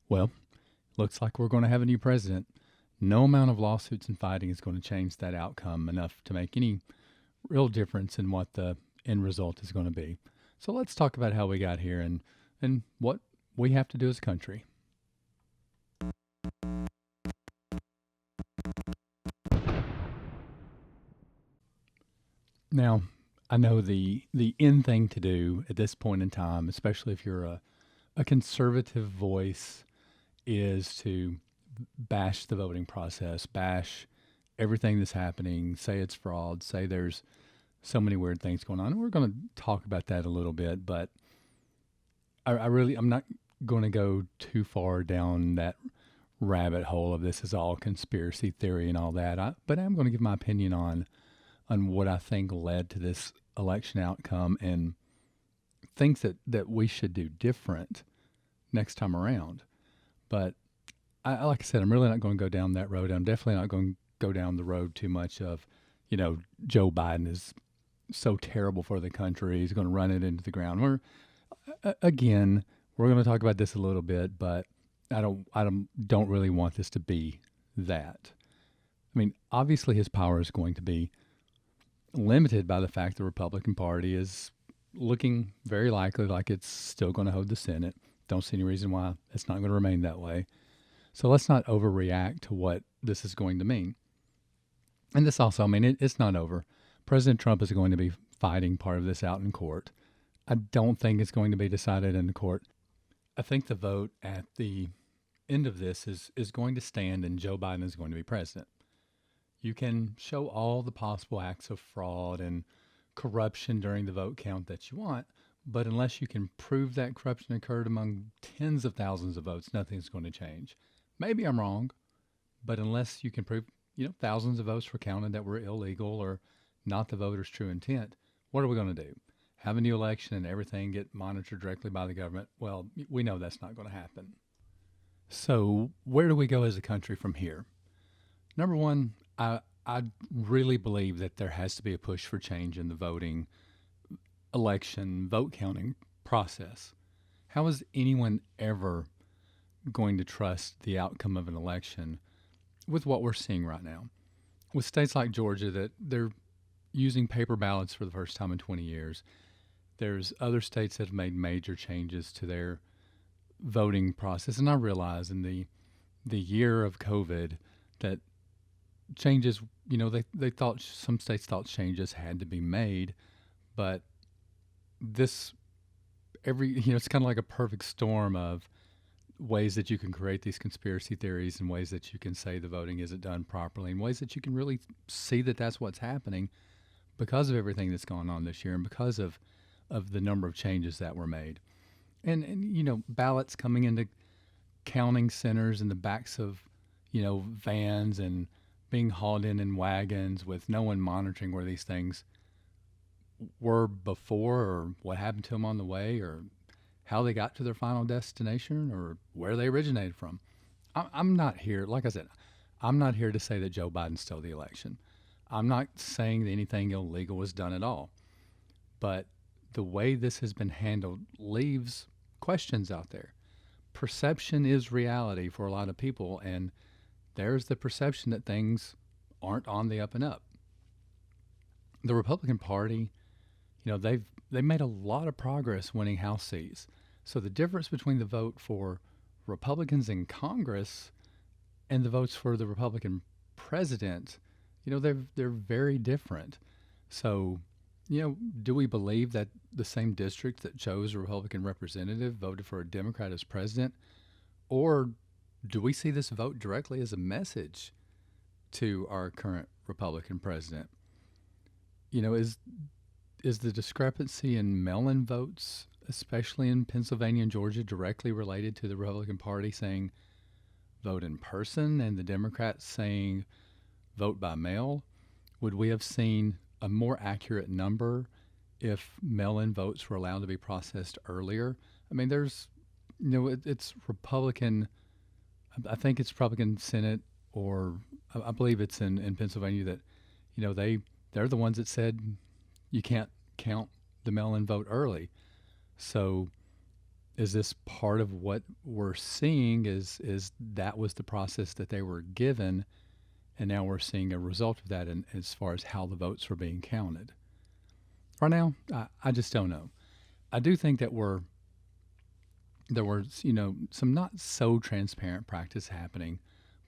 Well, looks like we're going to have a new president. No amount of lawsuits and fighting is going to change that outcome enough to make any real difference in what the end result is going to be. So let's talk about how we got here and what we have to do as a country. Now, I know the in thing to do at this point in time, especially if you're a conservative voice, is to bash the voting process, bash everything that's happening, say it's fraud, say there's so many weird things going on. And we're going to talk about that a little bit, but I'm not going to go too far down that rabbit hole of this is all conspiracy theory and all that. But I'm going to give my opinion on what I think led to this election outcome and things that we should do different next time around. But like I said, I'm really not going to go down that road. I'm definitely not going to go down the road too much of, Joe Biden is so terrible for the country. He's going to run it into the ground. Again, we're going to talk about this a little bit, but I don't really want this to be that. I mean, obviously his power is going to be limited by the fact the Republican Party is looking very likely like it's still going to hold the Senate. Don't see any reason why it's not going to remain that way. So let's not overreact to what this is going to mean. And this also, I mean, it's not over. President Trump is going to be fighting part of this out in court. I don't think it's going to be decided in the court. I think the vote at the end of this is going to stand and Joe Biden is going to be president. You can show all the possible acts of fraud and corruption during the vote count that you want, but unless you can prove that corruption occurred among tens of thousands of votes, nothing's going to change. Maybe I'm wrong, but unless you can prove, thousands of votes were counted that were illegal or not the voter's true intent, what are we going to do? Have a new election and everything get monitored directly by the government? Well, we know that's not going to happen. So, where do we go as a country from here? Number one, I really believe that there has to be a push for change in the voting, election, vote counting process. How is anyone ever going to trust the outcome of an election with what we're seeing right now? With states like Georgia that they're using paper ballots for the first time in 20 years, there's other states that have made major changes to their voting process. And I realize in the year of COVID that changes, they thought some states thought changes had to be made, but this it's kind of like a perfect storm of ways that you can create these conspiracy theories and ways that you can say the voting isn't done properly and ways that you can really see that that's what's happening because of everything that's gone on this year and because of the number of changes that were made. And ballots coming into counting centers in the backs of, vans and being hauled in wagons with no one monitoring where these things were before or what happened to them on the way or how they got to their final destination or where they originated from. I'm not here, like I said, I'm not here to say that Joe Biden stole the election. I'm not saying that anything illegal was done at all. But the way this has been handled leaves questions out there. Perception is reality for a lot of people, and there's the perception that things aren't on the up and up. The Republican Party, they've made a lot of progress winning House seats. So the difference between the vote for Republicans in Congress and the votes for the Republican president, they're very different. So, do we believe that the same district that chose a Republican representative voted for a Democrat as president? Or do we see this vote directly as a message to our current Republican president? Is the discrepancy in mail-in votes, especially in Pennsylvania and Georgia, directly related to the Republican Party saying vote in person and the Democrats saying vote by mail? Would we have seen a more accurate number if mail-in votes were allowed to be processed earlier? I mean, it's Republican. I think it's Republican Senate, or I believe it's in Pennsylvania that, they're the ones that said you can't count the mail-in vote early. So is this part of what we're seeing is that was the process that they were given, and now we're seeing a result of that in, as far as how the votes were being counted. Right now, I just don't know. I do think that there was, some not so transparent practice happening,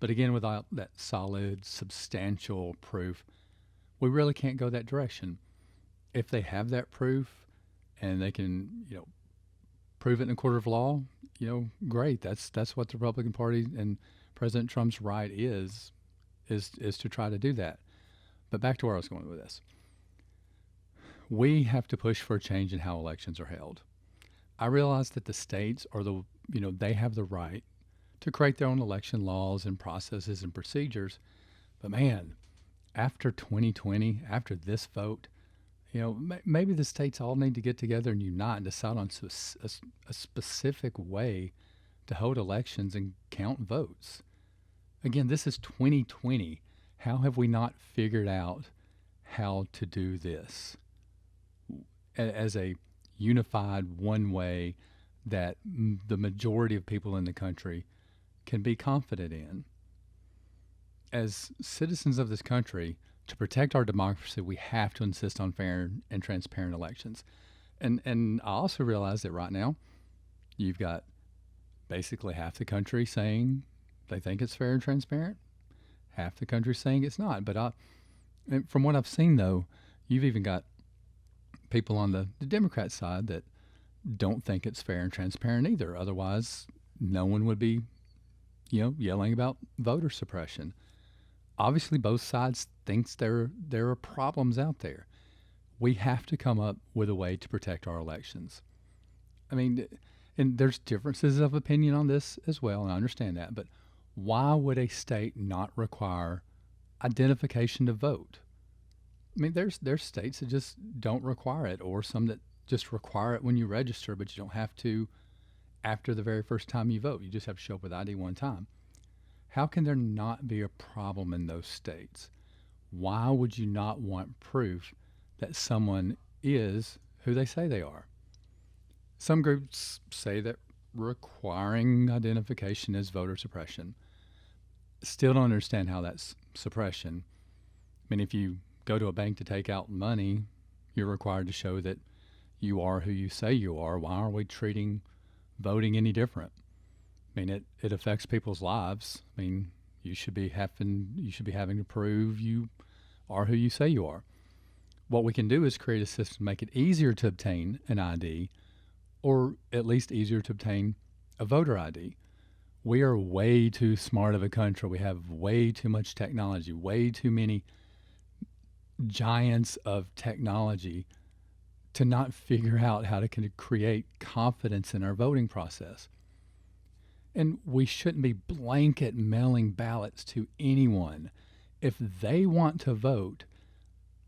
but again, without that solid, substantial proof, we really can't go that direction. If they have that proof and they can, prove it in a court of law, great. That's what the Republican Party and President Trump's right is to try to do that. But back to where I was going with this. We have to push for a change in how elections are held. I realize that the states are they have the right to create their own election laws and processes and procedures. But man, after 2020, after this vote, maybe the states all need to get together and unite and decide on a specific way to hold elections and count votes. Again, this is 2020. How have we not figured out how to do this as a unified one way that the majority of people in the country can be confident in? As citizens of this country, to protect our democracy, we have to insist on fair and transparent elections. And I also realize that right now, you've got basically half the country saying they think it's fair and transparent, half the country saying it's not. But from what I've seen, though, you've even got people on the Democrat side that don't think it's fair and transparent either. Otherwise, no one would be, yelling about voter suppression. Obviously, both sides thinks there are problems out there. We have to come up with a way to protect our elections. I mean, and there's differences of opinion on this as well, and I understand that. But why would a state not require identification to vote? I mean, there's states that just don't require it, or some that just require it when you register, but you don't have to after the very first time you vote. You just have to show up with ID one time. How can there not be a problem in those states? Why would you not want proof that someone is who they say they are? Some groups say that requiring identification is voter suppression. Still don't understand how that's suppression. I mean, if you go to a bank to take out money, you're required to show that you are who you say you are. Why are we treating voting any different? I mean, it affects people's lives. I mean, you should be having to prove you are who you say you are. What we can do is create a system to make it easier to obtain an ID, or at least easier to obtain a voter ID. We are way too smart of a country. We have way too much technology, way too many giants of technology to not figure out how to create confidence in our voting process. And we shouldn't be blanket mailing ballots to anyone. If they want to vote,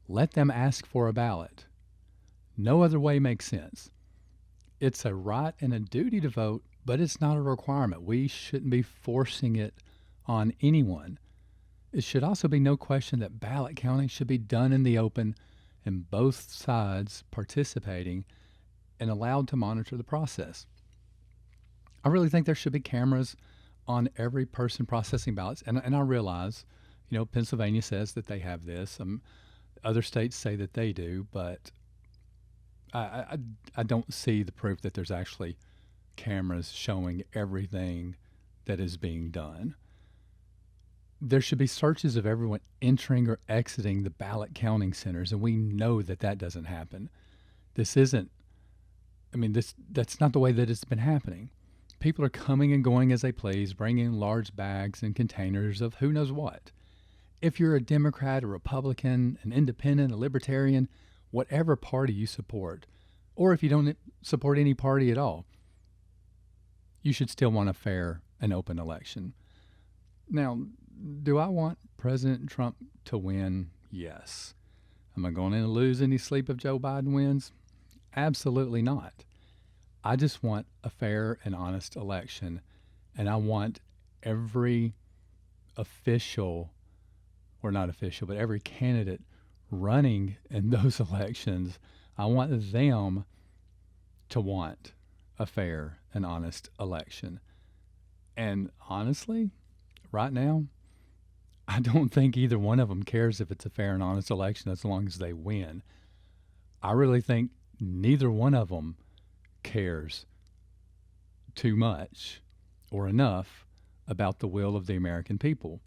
let them ask for a ballot. No other way makes sense. It's a right and a duty to vote, but it's not a requirement. We shouldn't be forcing it on anyone. It should also be no question that ballot counting should be done in the open and both sides participating and allowed to monitor the process. I really think there should be cameras on every person processing ballots. And I realize, Pennsylvania says that they have this. Other states say that they do, but I don't see the proof that there's actually cameras showing everything that is being done. There should be searches of everyone entering or exiting the ballot counting centers, and we know that that doesn't happen. That's not the way that it's been happening. People are coming and going as they please, bringing large bags and containers of who knows what. If you're a Democrat, a Republican, an independent, a libertarian, whatever party you support, or if you don't support any party at all, you should still want a fair and open election. Now, do I want President Trump to win? Yes. Am I going to lose any sleep if Joe Biden wins? Absolutely not. I just want a fair and honest election, and I want every official, or not official, but every candidate running in those elections, I want them to want a fair an honest election. And honestly, right now, I don't think either one of them cares if it's a fair and honest election as long as they win. I really think neither one of them cares too much or enough about the will of the American people.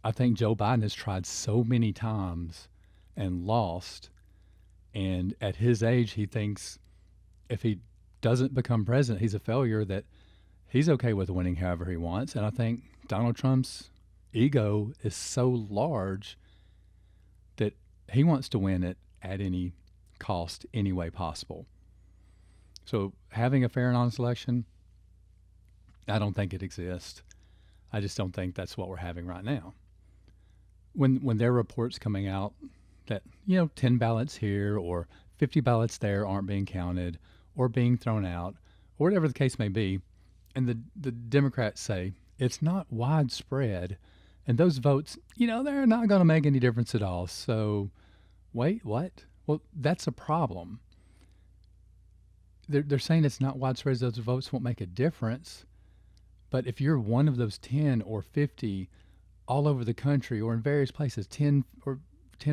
I think Joe Biden has tried so many times and lost. And at his age, he thinks if he doesn't become president, he's a failure, that he's okay with winning however he wants. And I think Donald Trump's ego is so large that he wants to win it at any cost, any way possible. So having a fair and honest election, I don't think it exists. I just don't think that's what we're having right now. When there are reports coming out that 10 ballots here or 50 ballots there aren't being counted or being thrown out or whatever the case may be, and the Democrats say it's not widespread, and those votes, they're not going to make any difference at all. So, wait, what? Well, that's a problem. They're saying it's not widespread, those votes won't make a difference. But if you're one of those 10 or 50 all over the country or in various places, 10 or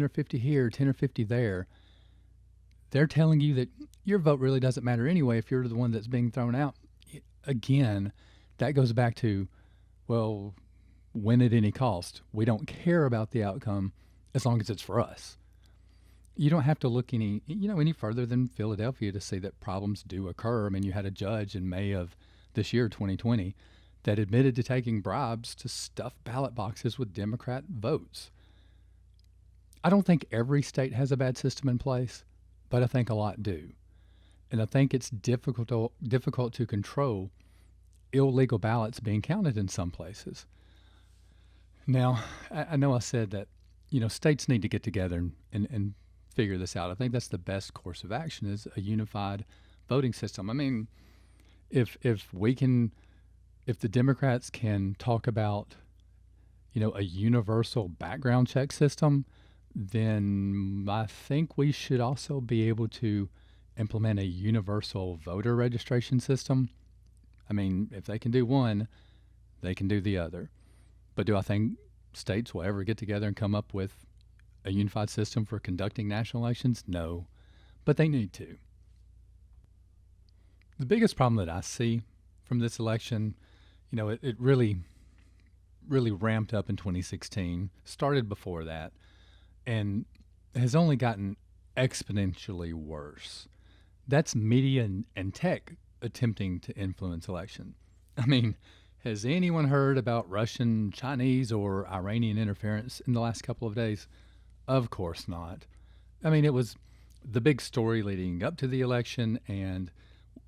50 here, 10 or 50 there, they're telling you that your vote really doesn't matter anyway if you're the one that's being thrown out. Again, that goes back to, well, win at any cost. We don't care about the outcome as long as it's for us. You don't have to look any further than Philadelphia to see that problems do occur. I mean, you had a judge in May of this year, 2020, that admitted to taking bribes to stuff ballot boxes with Democrat votes. I don't think every state has a bad system in place, but I think a lot do. And I think it's difficult to control illegal ballots being counted in some places. Now, I know I said that, states need to get together and figure this out. I think that's the best course of action, is a unified voting system. I mean, if the Democrats can talk about, a universal background check system, then I think we should also be able to implement a universal voter registration system. I mean, if they can do one, they can do the other. But do I think states will ever get together and come up with a unified system for conducting national elections? No, but they need to. The biggest problem that I see from this election, it really ramped up in 2016, started before that, and has only gotten exponentially worse. That's media and tech attempting to influence election. I mean, has anyone heard about Russian, Chinese, or Iranian interference in the last couple of days? Of course not. I mean, it was the big story leading up to the election, and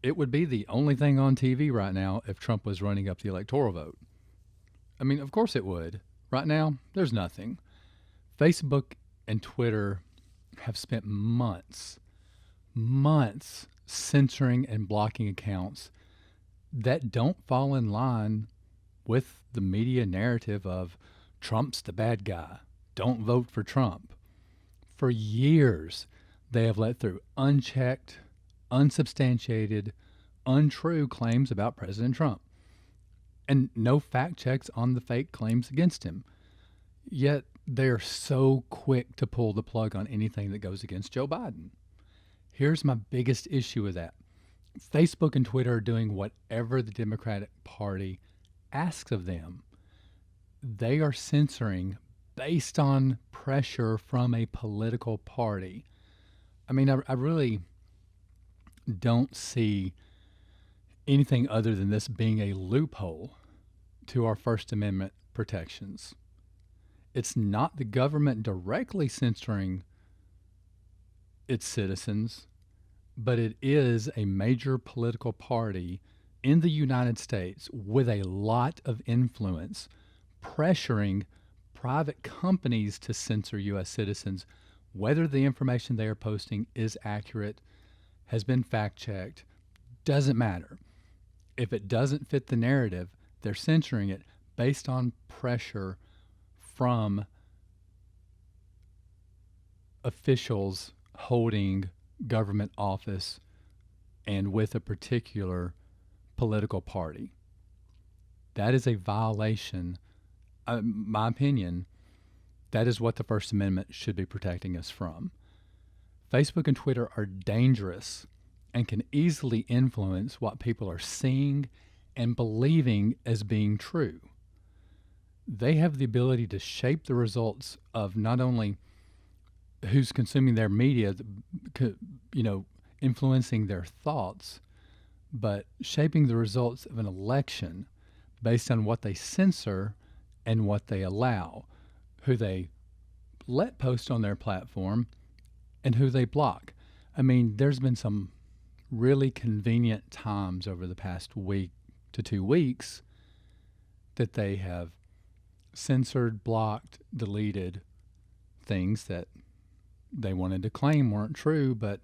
it would be the only thing on TV right now if Trump was running up the electoral vote. I mean, of course it would. Right now, there's nothing. Facebook and Twitter have spent months censoring and blocking accounts that don't fall in line with the media narrative of Trump's the bad guy, don't vote for Trump. For years, they have let through unchecked, unsubstantiated, untrue claims about President Trump, and no fact checks on the fake claims against him. Yet they're so quick to pull the plug on anything that goes against Joe Biden. Here's my biggest issue with that. Facebook and Twitter are doing whatever the Democratic Party asks of them. They are censoring based on pressure from a political party. I mean, I really don't see anything other than this being a loophole to our First Amendment protections. It's not the government directly censoring its citizens, but it is a major political party in the United States with a lot of influence pressuring private companies to censor U.S. citizens, whether the information they are posting is accurate, has been fact-checked, doesn't matter. If it doesn't fit the narrative, they're censoring it based on pressure from officials holding government office and with a particular political party. That is a violation. My opinion, that is what the First Amendment should be protecting us from. Facebook and Twitter are dangerous and can easily influence what people are seeing and believing as being true. They have the ability to shape the results of not only who's consuming their media, influencing their thoughts, but shaping the results of an election based on what they censor and what they allow, who they let post on their platform and who they block. I mean, there's been some really convenient times over the past week to 2 weeks that they have censored, blocked, deleted things that they wanted to claim weren't true, but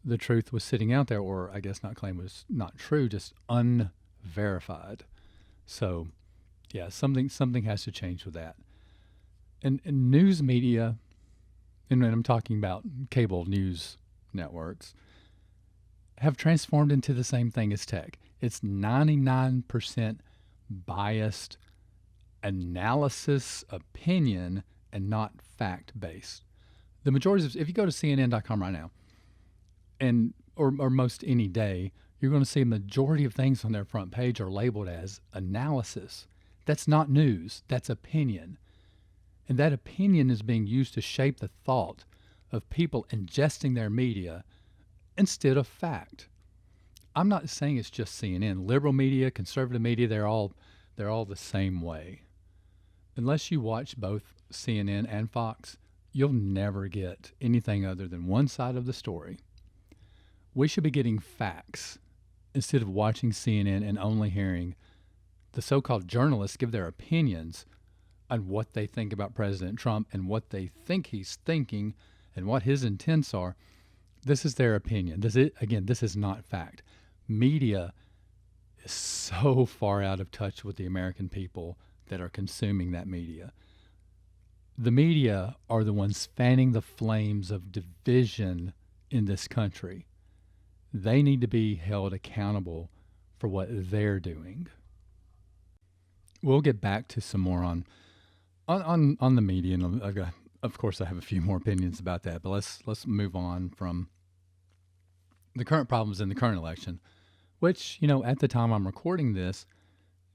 the truth was sitting out there, or I guess not claim was not true, just unverified. So, yeah, something has to change with that. And news media, and I'm talking about cable news networks, have transformed into the same thing as tech. It's 99% biased analysis, opinion, and not fact-based. The majority of, if you go to CNN.com right now, and or most any day, you're going to see a majority of things on their front page are labeled as analysis. That's not news. That's opinion. And that opinion is being used to shape the thought of people ingesting their media instead of fact. I'm not saying it's just CNN. Liberal media, conservative media, they're all the same way. Unless you watch both CNN and Fox, you'll never get anything other than one side of the story. We should be getting facts instead of watching CNN and only hearing the so-called journalists give their opinions on what they think about President Trump and what they think he's thinking and what his intents are. This is their opinion. This is not fact. Media is so far out of touch with the American people that are consuming that media. The media are the ones fanning the flames of division in this country. They need to be held accountable for what they're doing. We'll get back to some more on the media, and of course I have a few more opinions about that. But let's move on from the current problems in the current election, which, at the time I'm recording this,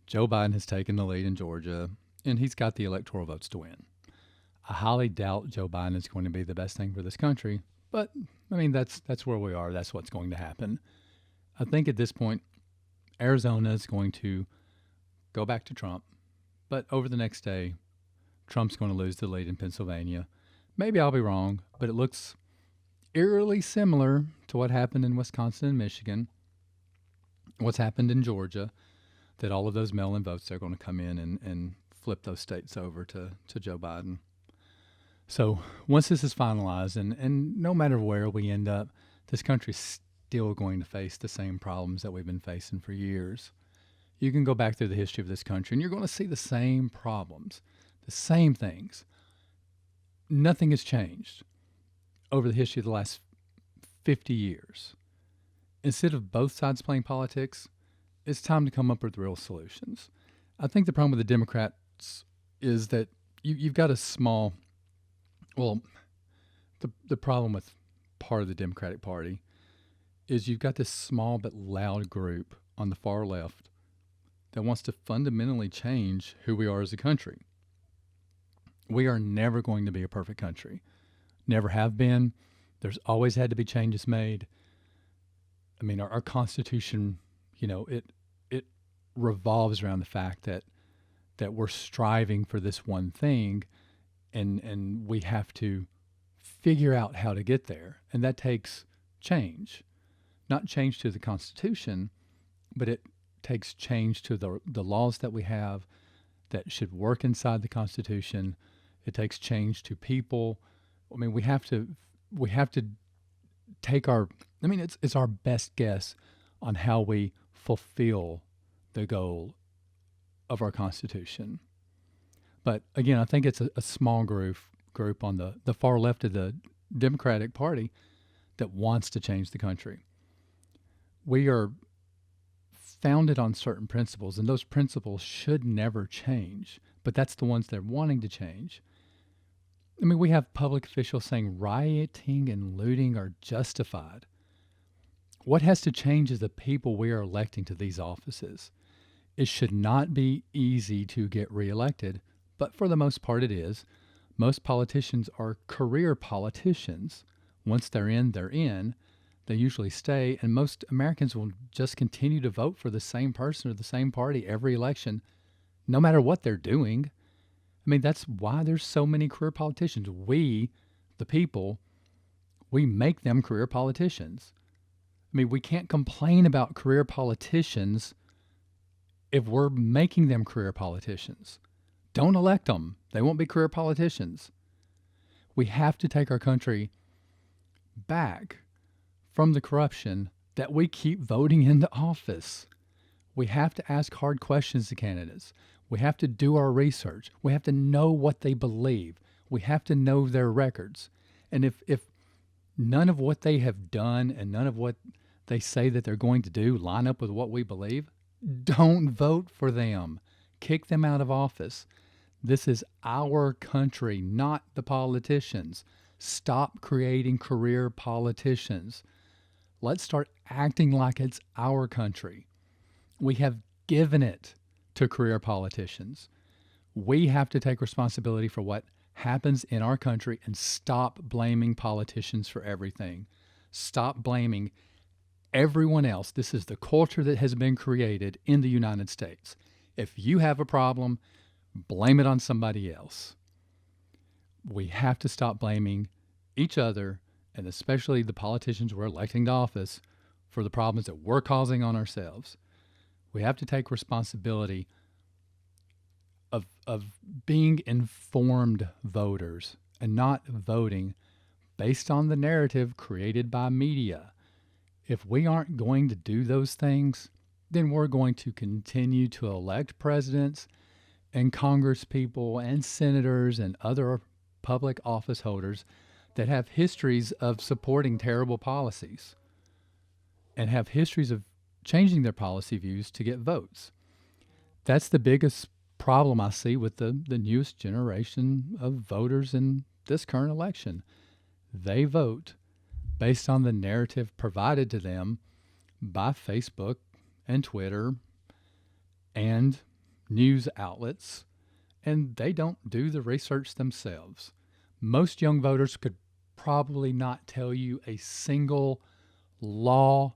Joe Biden has taken the lead in Georgia, and he's got the electoral votes to win. I highly doubt Joe Biden is going to be the best thing for this country, but I mean that's where we are. That's what's going to happen. I think at this point, Arizona is going to go back to Trump, but over the next day, Trump's going to lose the lead in Pennsylvania. Maybe I'll be wrong, but it looks eerily similar to what happened in Wisconsin and Michigan, what's happened in Georgia, that all of those mail-in votes are going to come in and flip those states over to Joe Biden. So once this is finalized, and no matter where we end up, this country's still going to face the same problems that we've been facing for years. You can go back through the history of this country, and you're going to see the same problems, the same things. Nothing has changed over the history of the last 50 years. Instead of both sides playing politics, it's time to come up with real solutions. I think the problem with the Democrats is that you've got a small, the problem with part of the Democratic Party is you've got this small but loud group on the far left that wants to fundamentally change who we are as a country. We are never going to be a perfect country. Never have been. There's always had to be changes made. I mean, our Constitution, it revolves around the fact that we're striving for this one thing, and we have to figure out how to get there. And that takes change. Not change to the Constitution, but it takes change to the laws that we have that should work inside the Constitution. It takes change to people. I mean, we have to take it's our best guess on how we fulfill the goal of our Constitution. But again, I think it's a small group on the far left of the Democratic Party that wants to change the country. We are founded on certain principles, and those principles should never change, but that's the ones they're wanting to change. I mean, we have public officials saying rioting and looting are justified. What has to change is the people we are electing to these offices. It should not be easy to get reelected, but for the most part it is. Most politicians are career politicians. Once they're in, they're in. They usually stay, and most Americans will just continue to vote for the same person or the same party every election, no matter what they're doing. I mean, that's why there's so many career politicians. We, the people, we make them career politicians. I mean, we can't complain about career politicians if we're making them career politicians. Don't elect them. They won't be career politicians. We have to take our country back from the corruption that we keep voting into office. We have to ask hard questions to candidates. We have to do our research. We have to know what they believe. We have to know their records. And if none of what they have done and none of what they say that they're going to do line up with what we believe, don't vote for them. Kick them out of office. This is our country, not the politicians. Stop creating career politicians. Let's start acting like it's our country. We have given it to career politicians. We have to take responsibility for what happens in our country and stop blaming politicians for everything. Stop blaming everyone else. This is the culture that has been created in the United States. If you have a problem, blame it on somebody else. We have to stop blaming each other, and especially the politicians we're electing to office, for the problems that we're causing on ourselves. We have to take responsibility of being informed voters and not voting based on the narrative created by media. If we aren't going to do those things, then we're going to continue to elect presidents and congresspeople and senators and other public office holders that have histories of supporting terrible policies and have histories of changing their policy views to get votes. That's the biggest problem I see with the newest generation of voters in this current election. They vote based on the narrative provided to them by Facebook and Twitter and news outlets, and they don't do the research themselves. Most young voters could probably not tell you a single law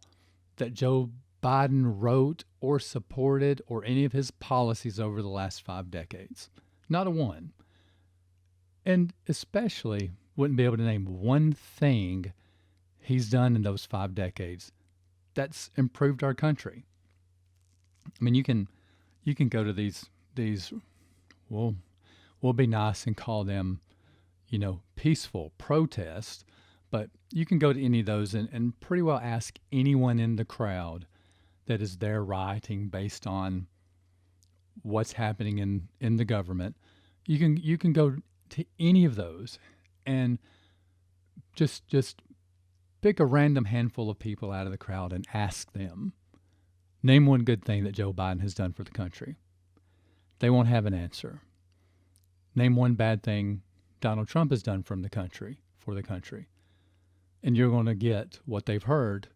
that Joe Biden wrote or supported or any of his policies over the last 5 decades. Not a one. And especially wouldn't be able to name one thing he's done in those 5 decades that's improved our country. I mean, you can go to these we'll be nice and call them, peaceful protests, but you can go to any of those and pretty well ask anyone in the crowd that is there rioting based on what's happening in the government. You can go to any of those and just pick a random handful of people out of the crowd and ask them, name one good thing that Joe Biden has done for the country. They won't have an answer. Name one bad thing Donald Trump has done for the country. And you're going to get what they've heard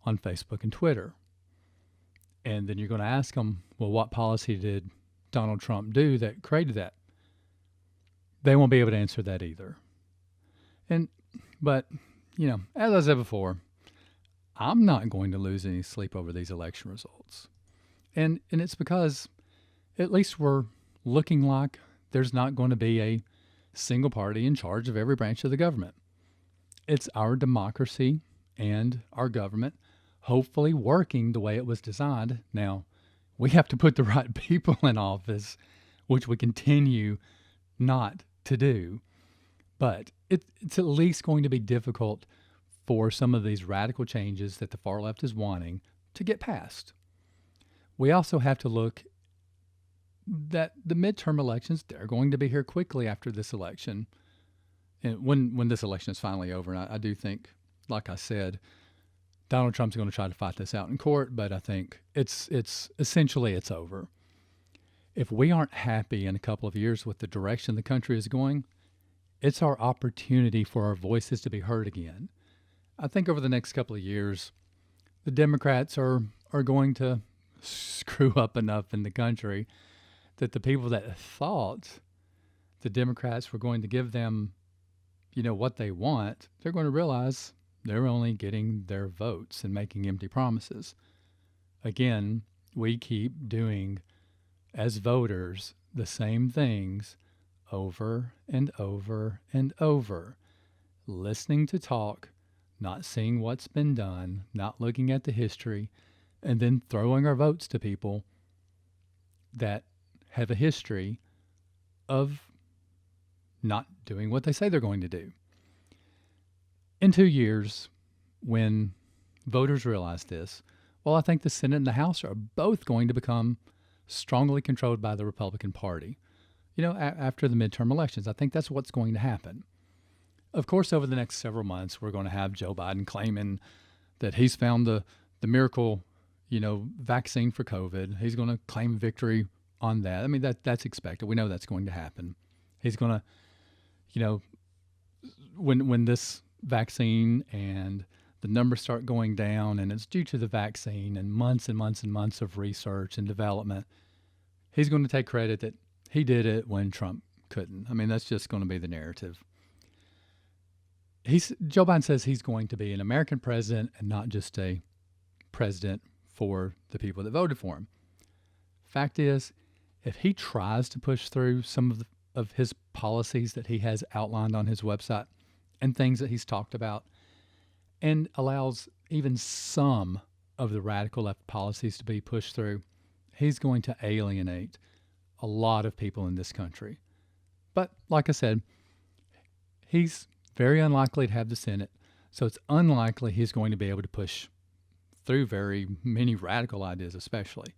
on Facebook and Twitter. And then you're going to ask them, well, what policy did Donald Trump do that created that? They won't be able to answer that either. But as I said before, I'm not going to lose any sleep over these election results. And it's because at least we're looking like there's not going to be a single party in charge of every branch of the government. It's our democracy and our government hopefully working the way it was designed. Now, we have to put the right people in office, which we continue not to do. But it's at least going to be difficult for some of these radical changes that the far left is wanting to get passed. We also have to look that the midterm elections, they're going to be here quickly after this election. And when this election is finally over, and I do think, like I said, Donald Trump's going to try to fight this out in court, but I think it's essentially it's over. If we aren't happy in a couple of years with the direction the country is going, it's our opportunity for our voices to be heard again. I think over the next couple of years, the Democrats are going to screw up enough in the country that the people that thought the Democrats were going to give them, what they want, they're going to realize they're only getting their votes and making empty promises. Again, we keep doing, as voters, the same things over and over and over, listening to talk, not seeing what's been done, not looking at the history, and then throwing our votes to people that have a history of not doing what they say they're going to do. In 2 years, when voters realize this, well, I think the Senate and the House are both going to become strongly controlled by the Republican Party. After the midterm elections, I think that's what's going to happen. Of course, over the next several months, we're going to have Joe Biden claiming that he's found the miracle, vaccine for COVID. He's going to claim victory on that. I mean, that's expected. We know that's going to happen. He's going to, when this vaccine and the numbers start going down and it's due to the vaccine and months and months of research and development, he's going to take credit that he did it when Trump couldn't. I mean, that's just going to be the narrative. Joe Biden says he's going to be an American president and not just a president for the people that voted for him. Fact is, if he tries to push through some of his policies that he has outlined on his website and things that he's talked about, and allows even some of the radical left policies to be pushed through, he's going to alienate a lot of people in this country. But like I said, he's very unlikely to have the Senate, so it's unlikely he's going to be able to push through very many radical ideas, especially.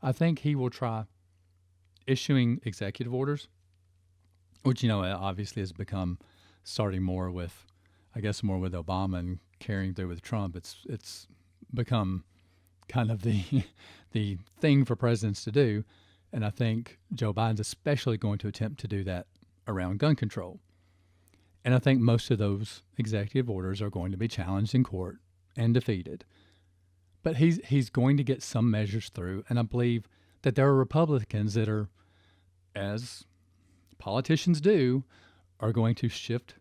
I think he will try issuing executive orders, which, obviously has become starting more with Obama and carrying through with Trump. It's become kind of the thing for presidents to do. And I think Joe Biden's especially going to attempt to do that around gun control. And I think most of those executive orders are going to be challenged in court and defeated. But he's going to get some measures through. And I believe that there are Republicans that are, as politicians do, are going to shift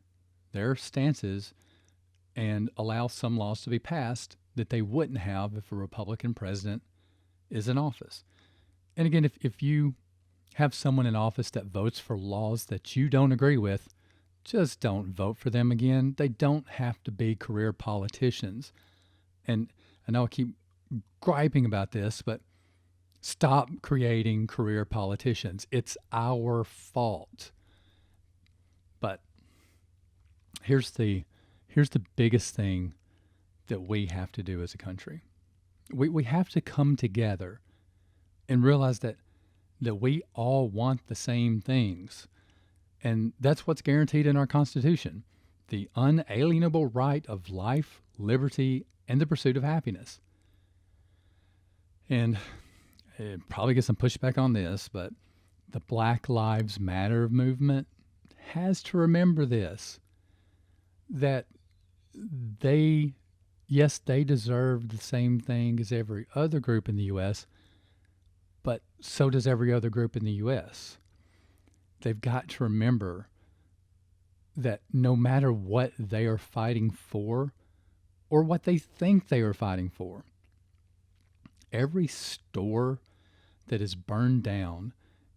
their stances and allow some laws to be passed that they wouldn't have if a Republican president is in office. And again, if you have someone in office that votes for laws that you don't agree with, just don't vote for them again. They don't have to be career politicians. And I know I keep griping about this, but stop creating career politicians. It's our fault. But here's the biggest thing that we have to do as a country. We have to come together and realize that we all want the same things. And that's what's guaranteed in our Constitution, the unalienable right of life, liberty, and the pursuit of happiness. And it probably get some pushback on this, but the Black Lives Matter movement has to remember this, that they deserve the same thing as every other group in the U.S., but so does every other group in the U.S. They've got to remember that no matter what they are fighting for or what they think they are fighting for, every store that is burned down,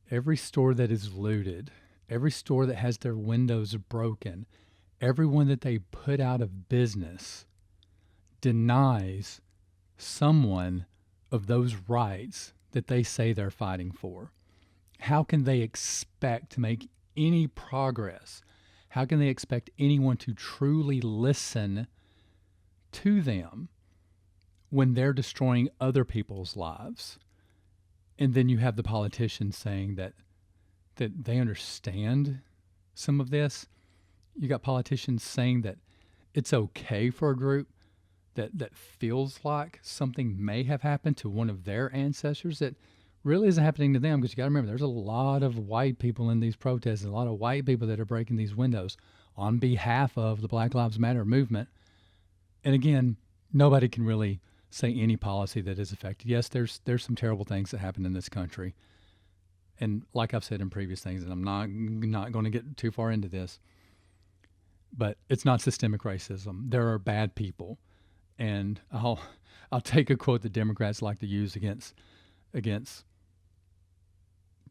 every store that is looted, every store that has their windows broken, everyone that they put out of business denies someone of those rights that they say they're fighting for. How can they expect to make any progress? How can they expect anyone to truly listen to them when they're destroying other people's lives? And then you have the politicians saying that they understand some of this. You got politicians saying that it's okay for a group that feels like something may have happened to one of their ancestors that really isn't happening to them. Because you got to remember, there's a lot of white people in these protests, and a lot of white people that are breaking these windows on behalf of the Black Lives Matter movement. And again, nobody can really say any policy that is affected. Yes, there's some terrible things that happen in this country, and like I've said in previous things, and I'm not going to get too far into this, but it's not systemic racism. There are bad people, and I'll take a quote that Democrats like to use against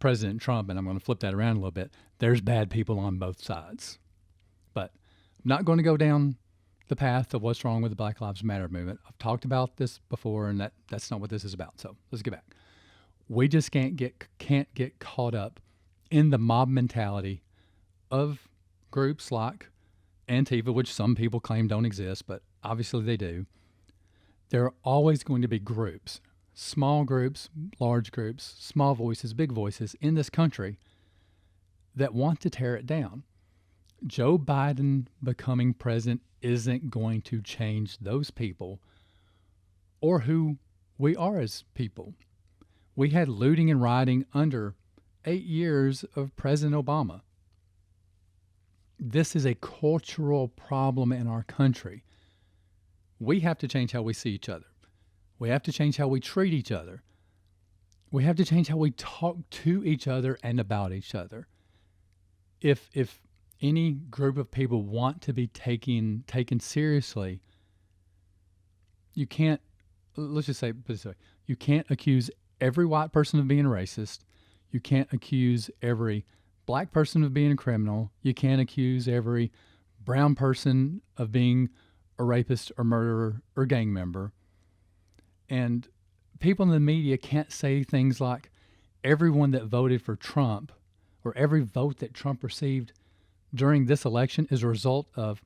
President Trump, and I'm going to flip that around a little bit. There's bad people on both sides, but I'm not going to go down the path of what's wrong with the Black Lives Matter movement. I've talked about this before, and that's not what this is about. So let's get back. We just can't get caught up in the mob mentality of groups like Antifa, which some people claim don't exist, but obviously they do. There are always going to be groups, small groups, large groups, small voices, big voices in this country that want to tear it down. Joe Biden becoming president isn't going to change those people or who we are as people. We had looting and rioting under 8 years of President Obama. This is a cultural problem in our country. We have to change how we see each other. We have to change how we treat each other. We have to change how we talk to each other and about each other. If any group of people want to be taken seriously, you can't, let's just say it this way, you can't accuse every white person of being racist. You can't accuse every black person of being a criminal. You can't accuse every brown person of being a rapist or murderer or gang member. And people in the media can't say things like everyone that voted for Trump or every vote that Trump received during this election is a result of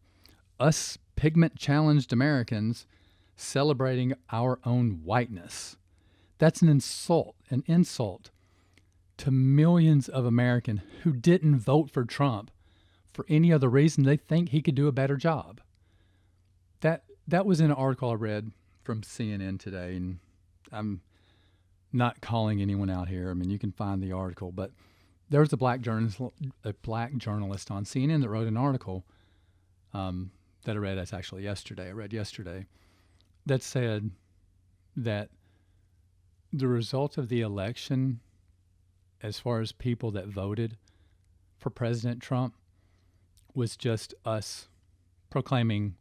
us pigment-challenged Americans celebrating our own whiteness. That's an insult to millions of Americans who didn't vote for Trump for any other reason they think he could do a better job. That was in an article I read from CNN today, and I'm not calling anyone out here. I mean, you can find the article, but there was a black journalist on CNN that wrote an article that I read. That's actually yesterday. I read yesterday that said that the result of the election, as far as people that voted for President Trump, was just us proclaiming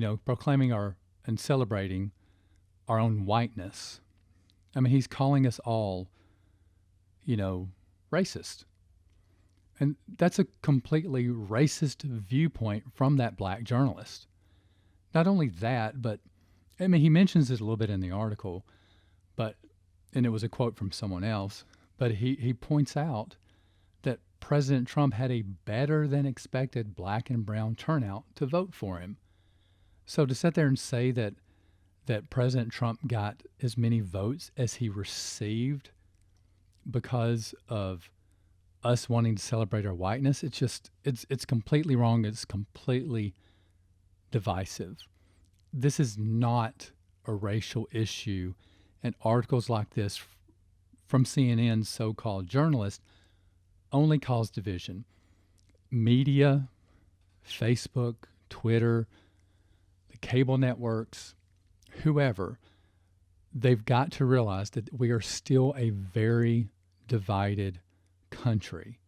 our and celebrating our own whiteness. I mean, he's calling us all, racist. And that's a completely racist viewpoint from that black journalist. Not only that, but, I mean, he mentions this a little bit in the article, and it was a quote from someone else, but he points out that President Trump had a better than expected black and brown turnout to vote for him. So to sit there and say that President Trump got as many votes as he received because of us wanting to celebrate our whiteness, it's completely wrong. It's completely divisive. This is not a racial issue, and articles like this from CNN's so-called journalists only cause division. Media, Facebook, Twitter, the cable networks, whoever, they've got to realize that we are still a very divided country.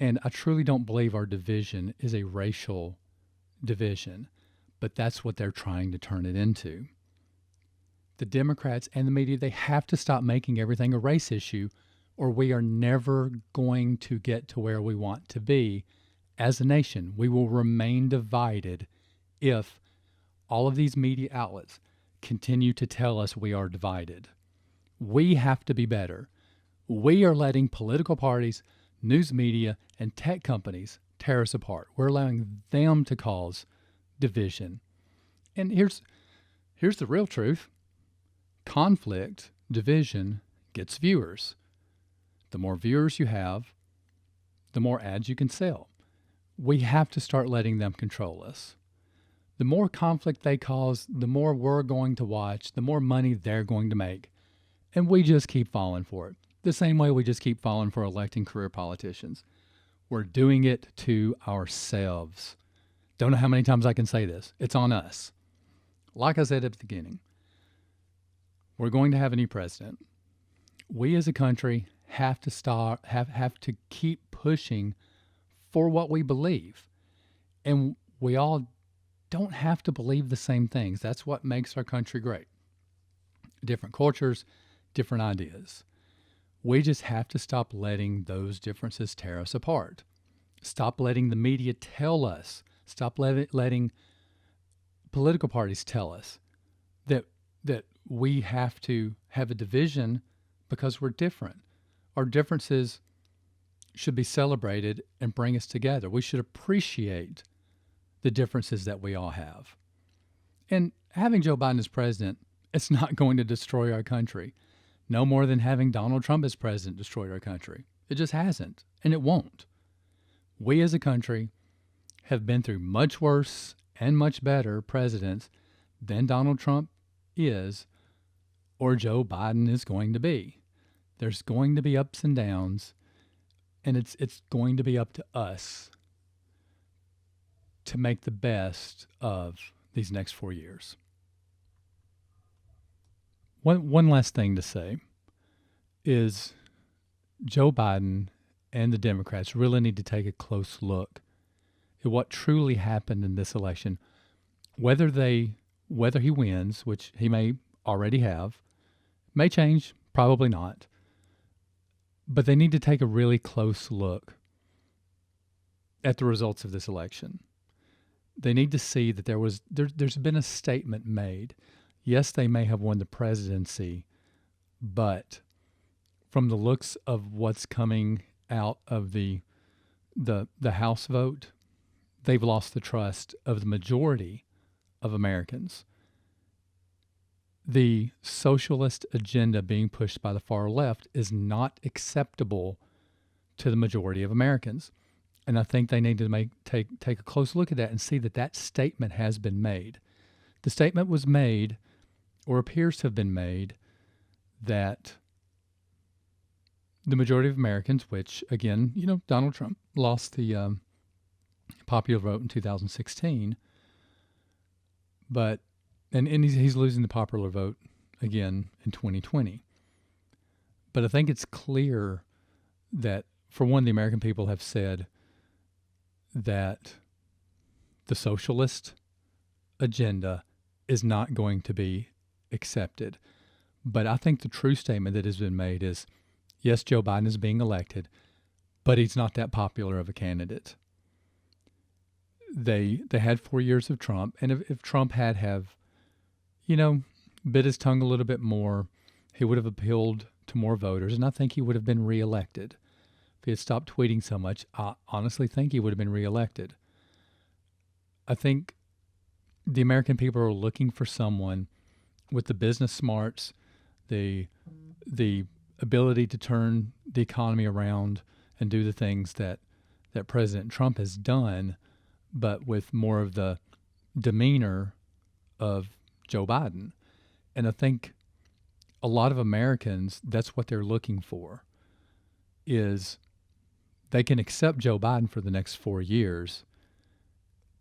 And I truly don't believe our division is a racial division, but that's what they're trying to turn it into. The Democrats and the media, they have to stop making everything a race issue, or we are never going to get to where we want to be as a nation. We will remain divided if all of these media outlets continue to tell us we are divided. We have to be better. We are letting political parties, news media, and tech companies tear us apart. We're allowing them to cause division. And here's the real truth. Conflict, division, gets viewers. The more viewers you have, the more ads you can sell. We have to start letting them control us. the more conflict they cause, the more we're going to watch, the more money they're going to make. And we just keep falling for it. The same way we just keep falling for electing career politicians. We're doing it to ourselves. Don't know how many times I can say this. It's on us. Like I said at the beginning, we're going to have a new president. We as a country have to keep pushing for what we believe. And we all don't have to believe the same things. That's what makes our country great. Different cultures, different ideas. We just have to stop letting those differences tear us apart. Stop letting the media tell us. Stop letting political parties tell us that we have to have a division because we're different. Our differences should be celebrated and bring us together. We should appreciate the differences that we all have. And having Joe Biden as president, it's not going to destroy our country. No more than having Donald Trump as president destroyed our country. It just hasn't, and it won't. We as a country have been through much worse and much better presidents than Donald Trump is or Joe Biden is going to be. There's going to be ups and downs, and it's going to be up to us to make the best of these next 4 years. One last thing to say is Joe Biden and the Democrats really need to take a close look at what truly happened in this election. Whether he wins, which he may already have, may change, probably not. But they need to take a really close look at the results of this election. They need to see that there's been a statement made. Yes, they may have won the presidency, but from the looks of what's coming out of the House vote, they've lost the trust of the majority of Americans. The socialist agenda being pushed by the far left is not acceptable to the majority of Americans. And I think they need to take a close look at that and see that statement has been made. The statement was made, or appears to have been made, that the majority of Americans, which, again, Donald Trump lost the popular vote in 2016, but and he's losing the popular vote again in 2020. But I think it's clear that, for one, the American people have said that the socialist agenda is not going to be accepted. But I think the true statement that has been made is, yes, Joe Biden is being elected, but he's not that popular of a candidate. They had 4 years of Trump, and if Trump had bit his tongue a little bit more, he would have appealed to more voters, and I think he would have been reelected. If he had stopped tweeting so much, I honestly think he would have been reelected. I think the American people are looking for someone with the business smarts, the ability to turn the economy around and do the things that President Trump has done, but with more of the demeanor of Joe Biden. And I think a lot of Americans, that's what they're looking for, is they can accept Joe Biden for the next 4 years,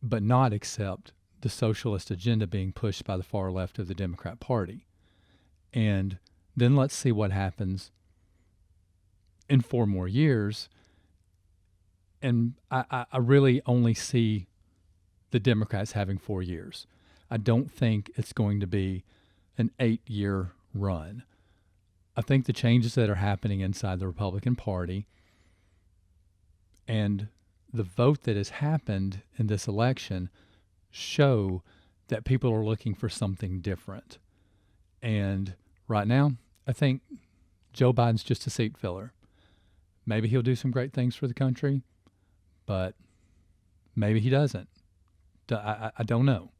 but not accept the socialist agenda being pushed by the far left of the Democrat Party. And then let's see what happens in 4 more years. And I really only see the Democrats having 4 years. I don't think it's going to be an 8-year run. I think the changes that are happening inside the Republican Party and the vote that has happened in this election show that people are looking for something different. And right now, I think Joe Biden's just a seat filler. Maybe he'll do some great things for the country, but maybe he doesn't. I don't know.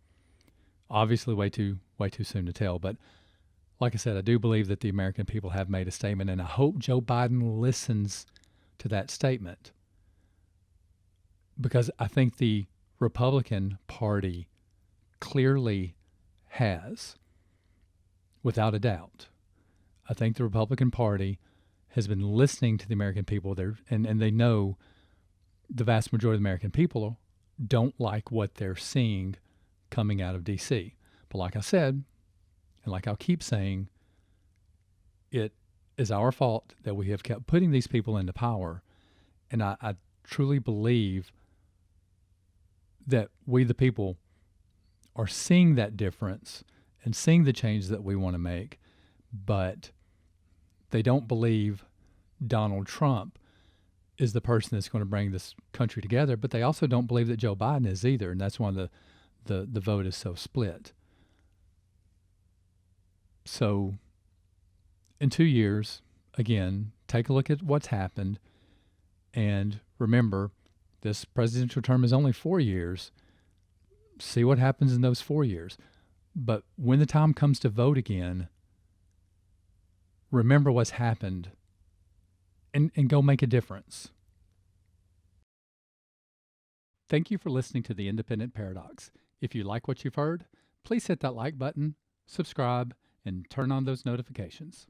Obviously, way too soon to tell. But like I said, I do believe that the American people have made a statement, and I hope Joe Biden listens to that statement, because I think the Republican Party clearly has, without a doubt. I think the Republican Party has been listening to the American people there, and they know the vast majority of the American people don't like what they're seeing coming out of D.C. But like I said, and like I'll keep saying, it is our fault that we have kept putting these people into power. And I truly believe that we, the people, are seeing that difference and seeing the change that we want to make, but they don't believe Donald Trump is the person that's going to bring this country together, but they also don't believe that Joe Biden is either, and that's why the vote is so split. So in 2 years, again, take a look at what's happened, and remember, this presidential term is only 4 years. See what happens in those 4 years. But when the time comes to vote again, remember what's happened and go make a difference. Thank you for listening to The Independent Paradox. If you like what you've heard, please hit that like button, subscribe, and turn on those notifications.